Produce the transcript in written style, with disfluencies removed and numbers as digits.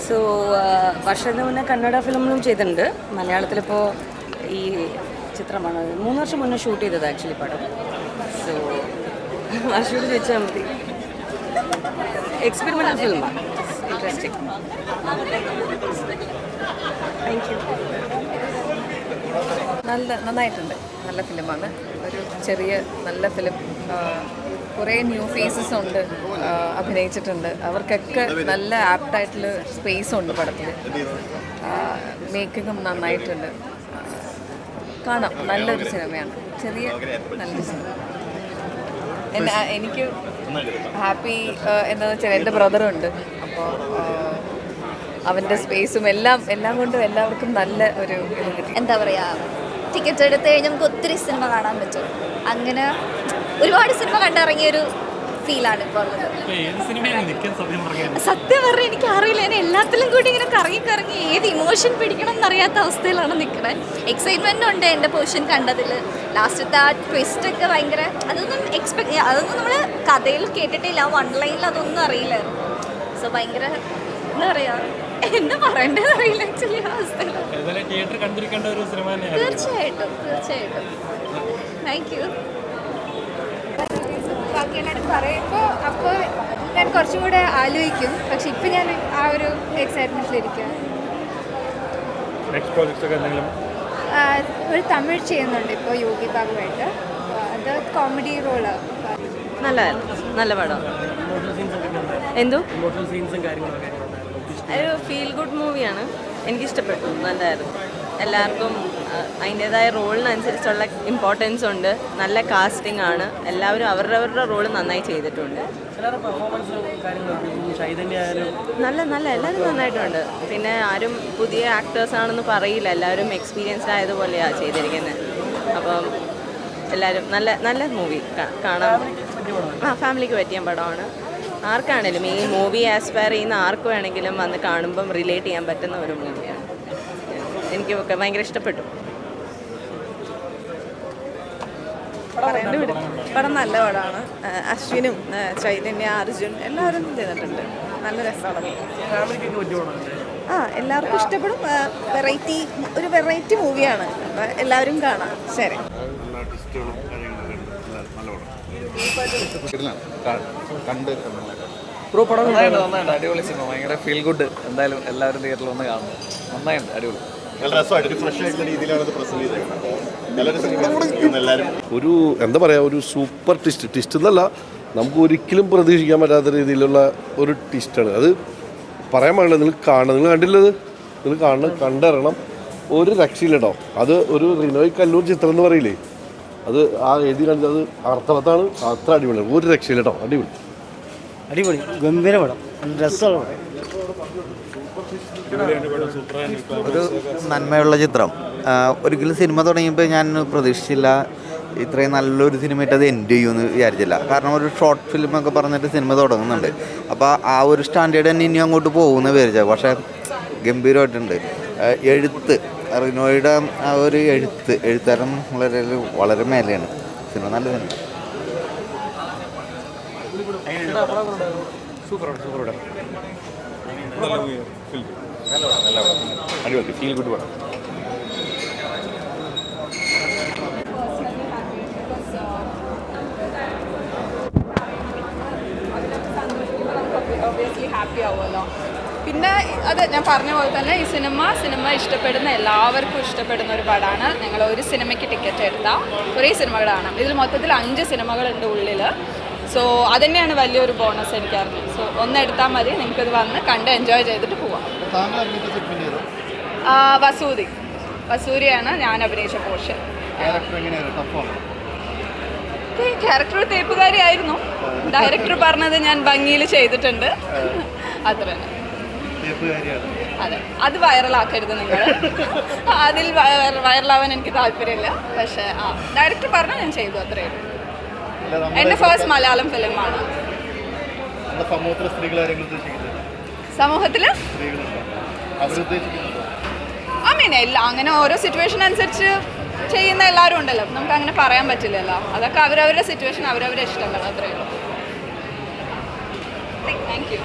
So വർഷത്തിന് മുന്നേ കന്നഡ ഫിലിമിലും ചെയ്തിട്ടുണ്ട്. മലയാളത്തിലിപ്പോൾ ഈ ചിത്രമാണ് 3 വർഷം മുന്നേ ഷൂട്ട് ചെയ്തത് ആക്ച്വലി പടം. സോ വർഷയോട് ചോദിച്ചാൽ മതി. എക്സ്പെരിമെൻ്റൽ ഫിലിമാണ്, ഇൻട്രസ്റ്റിംഗ്. Thank you. നന്നായിട്ടുണ്ട്. നല്ല ഫിലിമാണ്. ഒരു ചെറിയ നല്ല ഫിലിം. കുറേ ന്യൂ ഫേസസ് ഉണ്ട്, അഭിനയിച്ചിട്ടുണ്ട്. അവർക്കൊക്കെ നല്ല ആപ്റ്റായിട്ടുള്ള സ്പേസ് ഉണ്ട് പടത്തിൽ. മേക്കിങ്ങും നന്നായിട്ടുണ്ട്. കാണാം, നല്ലൊരു സിനിമയാണ്. ചെറിയ നല്ലൊരു സിനിമ. എനിക്ക് ഹാപ്പി എന്താണെന്ന് വെച്ചാൽ എൻ്റെ ബ്രദറുണ്ട്. അപ്പോൾ അവൻ്റെ സ്പേസും എല്ലാം കൊണ്ടും എല്ലാവർക്കും നല്ല ഒരു ഇത് കിട്ടി. എന്താ പറയുക, ടിക്കറ്റ് എടുത്ത് കഴിഞ്ഞാൽ നമുക്ക് ഒത്തിരി സിനിമ കാണാൻ പറ്റും. അങ്ങനെ ഒരുപാട് സിനിമ കണ്ടിറങ്ങിയൊരു ഫീലാണ് ഇപ്പോൾ ഉള്ളത്. സത്യം പറഞ്ഞാൽ എനിക്ക് അറിയില്ല, ഞാൻ എല്ലാത്തിലും കൂടി ഇങ്ങനെ കറങ്ങി ഏത് ഇമോഷൻ പിടിക്കണം എന്നറിയാത്ത അവസ്ഥയിലാണ് നിൽക്കുന്നത്. എക്സൈറ്റ്മെൻ്റ് ഉണ്ട് എൻ്റെ പൊസിഷൻ കണ്ടതിൽ. ലാസ്റ്റത്തെ ആ ട്വിസ്റ്റൊക്കെ ഭയങ്കര, അതൊന്നും നമ്മൾ കഥയിൽ കേട്ടിട്ടില്ല. വൺ ലൈനിൽ അതൊന്നും അറിയില്ലായിരുന്നു. സോ ഭയങ്കര എന്താ പറയുക, എന്താ പറയേണ്ടത് അറിയില്ല ആക്ച്വലി ആ അവസ്ഥയിൽ. തീർച്ചയായിട്ടും താങ്ക് യു. ബാക്കി എല്ലാവരും പറയുമ്പോൾ അപ്പോൾ ഞാൻ കുറച്ചും കൂടെ ആലോചിക്കും. പക്ഷെ ഇപ്പം ഞാൻ ആ ഒരു എക്സൈറ്റ്മെൻറ്റിലിരിക്കുക. ഒരു തമിഴ് ചെയ്യുന്നുണ്ട് ഇപ്പോൾ യോഗി ബാബുവായിട്ട്. അത് കോമഡി റോളാണ്. നല്ല പടം. എന്തോ ഒരു ഫീൽ ഗുഡ് മൂവിയാണ്. എനിക്കിഷ്ടപ്പെട്ടു. നല്ലതായിരുന്നു. എല്ലാവർക്കും അതിൻ്റേതായ റോളിനനുസരിച്ചുള്ള ഇമ്പോർട്ടൻസ് ഉണ്ട്. നല്ല കാസ്റ്റിംഗ് ആണ്. എല്ലാവരും അവരുടെ റോള് നന്നായി ചെയ്തിട്ടുണ്ട്. നല്ല എല്ലാവരും നന്നായിട്ടുണ്ട്. പിന്നെ ആരും പുതിയ ആക്ടേഴ്സാണെന്ന് പറയില്ല. എല്ലാവരും എക്സ്പീരിയൻസ്ഡ് ആയതുപോലെയാണ് ചെയ്തിരിക്കുന്നത്. അപ്പം എല്ലാവരും നല്ല മൂവി കാണാൻ. ഫാമിലിക്ക് പറ്റിയ പടമാണ്. ആർക്കാണേലും ഈ മൂവി ആസ്പയർ ചെയ്യുന്ന ആർക്ക് വേണമെങ്കിലും വന്ന് കാണുമ്പം റിലേറ്റ് ചെയ്യാൻ പറ്റുന്ന ഒരു മൂവിയാണ്. എനിക്ക് ഭയങ്കര ഇഷ്ടപ്പെട്ടു. പടം നല്ല പടമാണ്. അശ്വിനും ചൈതന്യ, അർജുൻ എല്ലാവരും ചെയ്തിട്ടുണ്ട്. നല്ല രസമാണ്. എല്ലാവർക്കും ഇഷ്ടപ്പെടും. ഒരു വെറൈറ്റി മൂവിയാണ്. അപ്പം എല്ലാവരും കാണാം. ശരി. നന്നായിട്ട് അടിപൊളി സിനിമ. ഭയങ്കര ഫീൽ ഗുഡ്. എന്തായാലും എല്ലാവരും തിയേറ്ററിൽ വന്ന് കാണും. നന്നായിട്ട് അടിപൊളി. ഒരു എന്താ പറയുക, ഒരു സൂപ്പർ ട്വിസ്റ്റ് എന്നല്ല, നമുക്ക് ഒരിക്കലും പ്രതീക്ഷിക്കാൻ പറ്റാത്ത രീതിയിലുള്ള ഒരു ട്വിസ്റ്റാണ്. അത് പറയാൻ പാടില്ല. നിങ്ങൾ കണ്ടില്ലത്, നിങ്ങൾ കണ്ടിറങ്ങണം. ഒരു രക്ഷയില്ല കേട്ടോ. അത് ഒരു റിനോയ് കല്ലൂർ ചിത്രം എന്ന് പറയില്ലേ, അത് ആ എഴുതി കാണിച്ചത് അത് അർത്ഥവത്താണ്. അത്ര അടിപൊളിയാണ്. ഒരു രക്ഷയില്ല കേട്ടോ. അടിപൊളി ഗംഭീര പടം. രസമുള്ള പടം. ഒരു നന്മയുള്ള ചിത്രം. ഒരിക്കലും സിനിമ തുടങ്ങിയപ്പോൾ ഞാൻ പ്രതീക്ഷിച്ചില്ല ഇത്രയും നല്ലൊരു സിനിമയായിട്ട് അത് എൻഡ് ചെയ്യുമെന്ന് വിചാരിച്ചില്ല. കാരണം ഒരു ഷോർട്ട് ഫിലിമൊക്കെ പറഞ്ഞിട്ട് സിനിമ തുടങ്ങുന്നുണ്ട്. അപ്പോൾ ആ ഒരു സ്റ്റാൻഡേർഡ് തന്നെ ഇനി അങ്ങോട്ട് പോകുമെന്ന് വിചാരിച്ചത്. പക്ഷേ ഗംഭീരമായിട്ടുണ്ട്. എഴുത്ത്, റിനോയുടെ ആ ഒരു എഴുത്തുകാരൻ വളരെ മേലെയാണ്. സിനിമ നല്ല സിനിമ. അടിപൊളി ഫീൽ ഗുഡ് പടം. ഹാപ്പി ആവുമല്ലോ. പിന്നെ അത് ഞാൻ പറഞ്ഞ പോലെ തന്നെ ഈ സിനിമ ഇഷ്ടപ്പെടുന്ന എല്ലാവർക്കും ഇഷ്ടപ്പെടുന്ന ഒരു പടമാണ്. ഞങ്ങൾ ഒരു സിനിമയ്ക്ക് ടിക്കറ്റ് എടുത്താൽ കുറേ സിനിമകൾ കാണാം. ഇതിൽ മൊത്തത്തിൽ 5 സിനിമകളുണ്ട് ഉള്ളിൽ. സോ അതുതന്നെയാണ് വലിയൊരു ബോണസ് എനിക്കറിഞ്ഞു. സോ ഒന്നെടുത്താൽ മതി, നിങ്ങൾക്കിത് വന്ന് കണ്ട് എൻജോയ് ചെയ്തിട്ട് പോവാം. വസൂരിയാണ് ഞാൻ അഭിനയിച്ച പോർഷൻ. ക്യാരക്ടർ തേപ്പുകാരിയായിരുന്നു. ഡയറക്ടർ പറഞ്ഞത് ഞാൻ ഭംഗിയിൽ ചെയ്തിട്ടുണ്ട്. അത്ര തന്നെ. അതെ, അത് വൈറലാക്കരുത് നിങ്ങൾ. അതിൽ വൈറലാവാൻ എനിക്ക് താല്പര്യമില്ല. പക്ഷേ ഡയറക്ടർ പറഞ്ഞാൽ ഞാൻ ചെയ്തു, അത്രയേ ഉള്ളൂ. എൻ്റെ ഫസ്റ്റ് മലയാളം ഫിലിമാണ്. സമൂഹത്തിൽ അങ്ങനെ ഓരോ സിറ്റുവേഷൻ അനുസരിച്ച് ചെയ്യുന്ന എല്ലാവരും ഉണ്ടല്ലോ. നമുക്ക് അങ്ങനെ പറയാൻ പറ്റില്ലല്ലോ. അതൊക്കെ അവരവരുടെ സിറ്റുവേഷൻ, അവരവരുടെ ഇഷ്ടങ്ങൾ, അത്രയേ ഉള്ളൂ. Thank you.